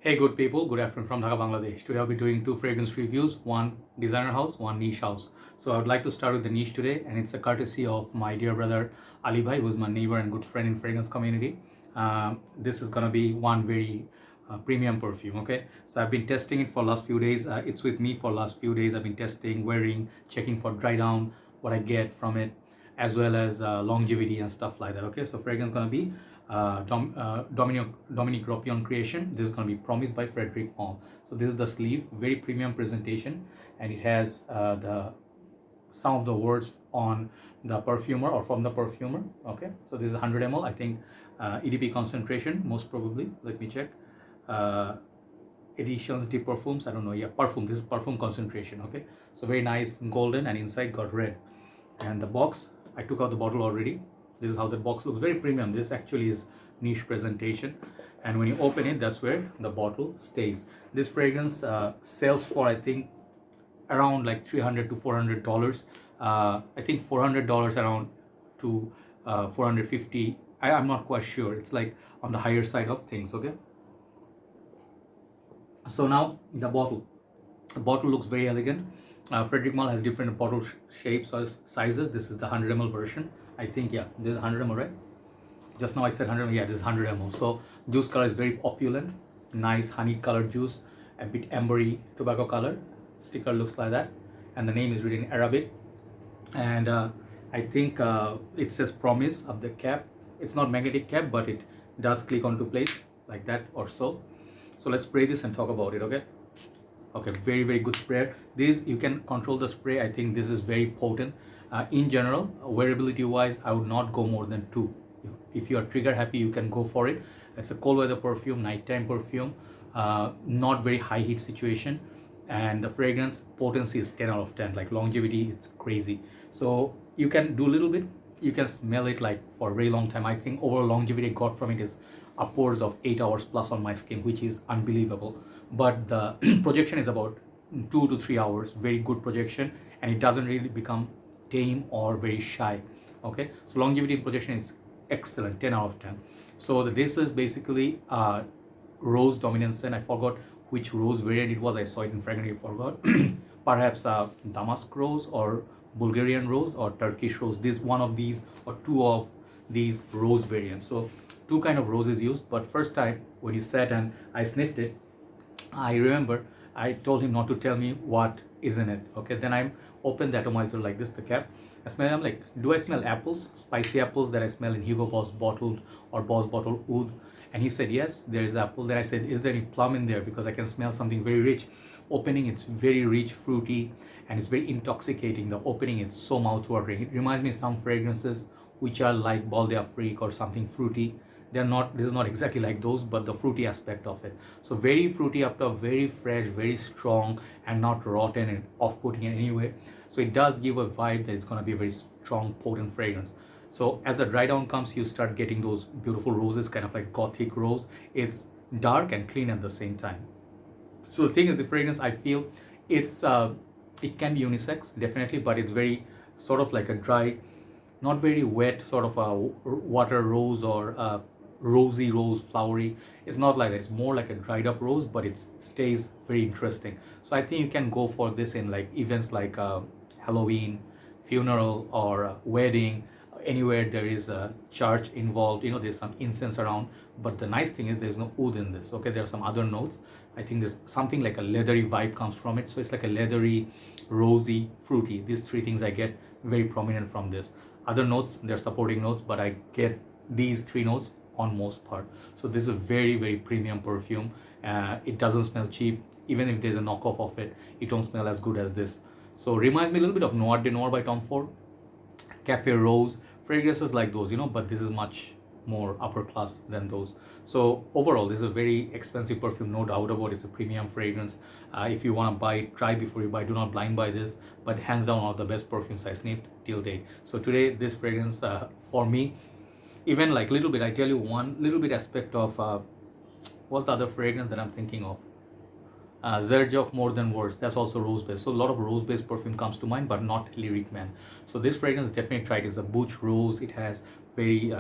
Hey good people, good afternoon from Dhaka, Bangladesh. Today I'll be doing two fragrance reviews, one designer house, one niche house. So I would like to start with the niche today, and it's a courtesy of my dear brother Ali bhai, who's my neighbor and good friend in fragrance community. This is gonna be one very premium perfume, okay? So I've been testing it for last few days. It's with me for last few days. I've been testing, wearing, checking for dry down, what I get from it, as well as longevity and stuff like that, okay? So fragrance gonna be Dominic Ropion creation. This is going to be promised by Frederic Malle. So this is the sleeve, very premium presentation, and it has some of the words on the perfumer or from the perfumer. Okay, so this is 100 ml. I think EDP concentration most probably. Let me check. Editions deep perfumes. I don't know. Yeah, perfume. This is perfume concentration. Okay, so very nice golden, and inside got red. And the box, I took out the bottle already. This is how the box looks, very premium. This actually is niche presentation, and when you open it, that's where the bottle stays. This fragrance sells for, I think, around like $300 to $400. I think $400 around to $450. I'm not quite sure. It's like on the higher side of things. Okay, so now the bottle looks very elegant. Frederic Malle has different bottle shapes or sizes. This is the 100 ml version. I think, yeah, this is 100 ml, right? Just now I said 100 ml. Yeah, this is 100 ml. So juice color is very opulent, nice honey colored juice, a bit ambery tobacco color. Sticker looks like that, and the name is written in Arabic. And I think it says promise up the cap. It's not magnetic cap, but it does click onto place like that or so. So let's spray this and talk about it. Okay, very good sprayer. This, you can control the spray. I think this is very potent. In general, wearability wise, I would not go more than 2. If you are trigger happy, you can go for it. It's a cold weather perfume, nighttime perfume, not very high heat situation, and the fragrance potency is 10 out of 10. Like longevity, it's crazy. So you can do a little bit, you can smell it like for a very long time. I think overall longevity I got from it is upwards of 8 hours plus on my skin, which is unbelievable. But the projection is about 2 to 3 hours, very good projection, and it doesn't really become tame or very shy. Okay, so longevity and projection is excellent, 10 out of 10. So this is basically rose dominant scent. I forgot which rose variant it was. I saw it in Fragrantica, I forgot. Perhaps damask rose or Bulgarian rose or Turkish rose. This one of these or two of these rose variants. So two kind of roses used. But first time when he sat and I sniffed it, I remember I told him not to tell me what is in it. Okay, then I opened the atomizer like this, the cap. I smell, I'm like, do I smell apples, spicy apples that I smell in Hugo Boss bottled or Boss bottled oud? And he said, yes, there is apple. Then I said, is there any plum in there? Because I can smell something very rich. Opening, it's very rich, fruity, and it's very intoxicating. The opening is so mouthwatering. It reminds me of some fragrances which are like Bal d'Afrique or something fruity. They're not, this is not exactly like those, but the fruity aspect of it. So very fruity up top, very fresh, very strong, and not rotten and off-putting in any way. So it does give a vibe that it's going to be a very strong, potent fragrance. So as the dry down comes, you start getting those beautiful roses, kind of like gothic rose. It's dark and clean at the same time. So the thing is, the fragrance, I feel it's it can be unisex, definitely, but it's very sort of like a dry, not very wet, sort of a water rose or rosy rose, flowery. It's not like that. It's more like a dried up rose, but it stays very interesting. So I think you can go for this in like events like Halloween, funeral, or wedding, anywhere there is a church involved. You know, there's some incense around. But the nice thing is there's no oud in this. Okay, there are some other notes. I think there's something like a leathery vibe comes from it. So it's like a leathery, rosy, fruity. These three things I get very prominent from this. Other notes, they're supporting notes, but I get these three notes on most part. So this is a very premium perfume. It doesn't smell cheap. Even if there's a knockoff of it, it don't smell as good as this. So reminds me a little bit of Noir de Noir by Tom Ford, Cafe Rose, fragrances like those, you know, but this is much more upper class than those. So overall, this is a very expensive perfume, no doubt about it. It's a premium fragrance. If you want to buy it, try before you buy. Do not blind buy this, but hands down, one of the best perfumes I sniffed till date. So today, this fragrance for me, even like little bit, I tell you one little bit aspect of what's the other fragrance that I'm thinking of? Zerge of More Than Words, that's also rose based. So a lot of rose based perfume comes to mind, but not Lyric Man. So this fragrance definitely try it. It's a butch rose. It has very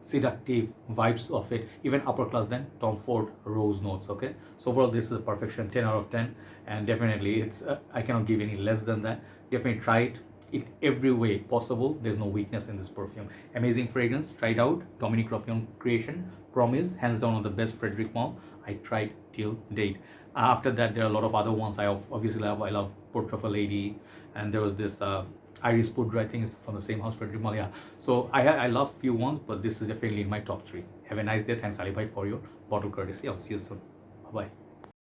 seductive vibes of it, even upper class than Tom Ford rose notes. Okay, so overall this is a perfection, 10 out of 10, and definitely it's I cannot give any less than that. Definitely try it in every way possible. There's no weakness in this perfume. Amazing fragrance. Try it out. Dominique Ropion creation. Promise, hands down, on the best Frederic Malle I tried till date. After that, there are a lot of other ones. Obviously love. I love Portrait of a Lady, and there was this Iris Poudre. I think it's from the same house, Frederic Malle. Yeah. So I love few ones, but this is definitely in my top 3. Have a nice day. Thanks Ali Bhai for your bottle courtesy. I'll see you soon. Bye bye.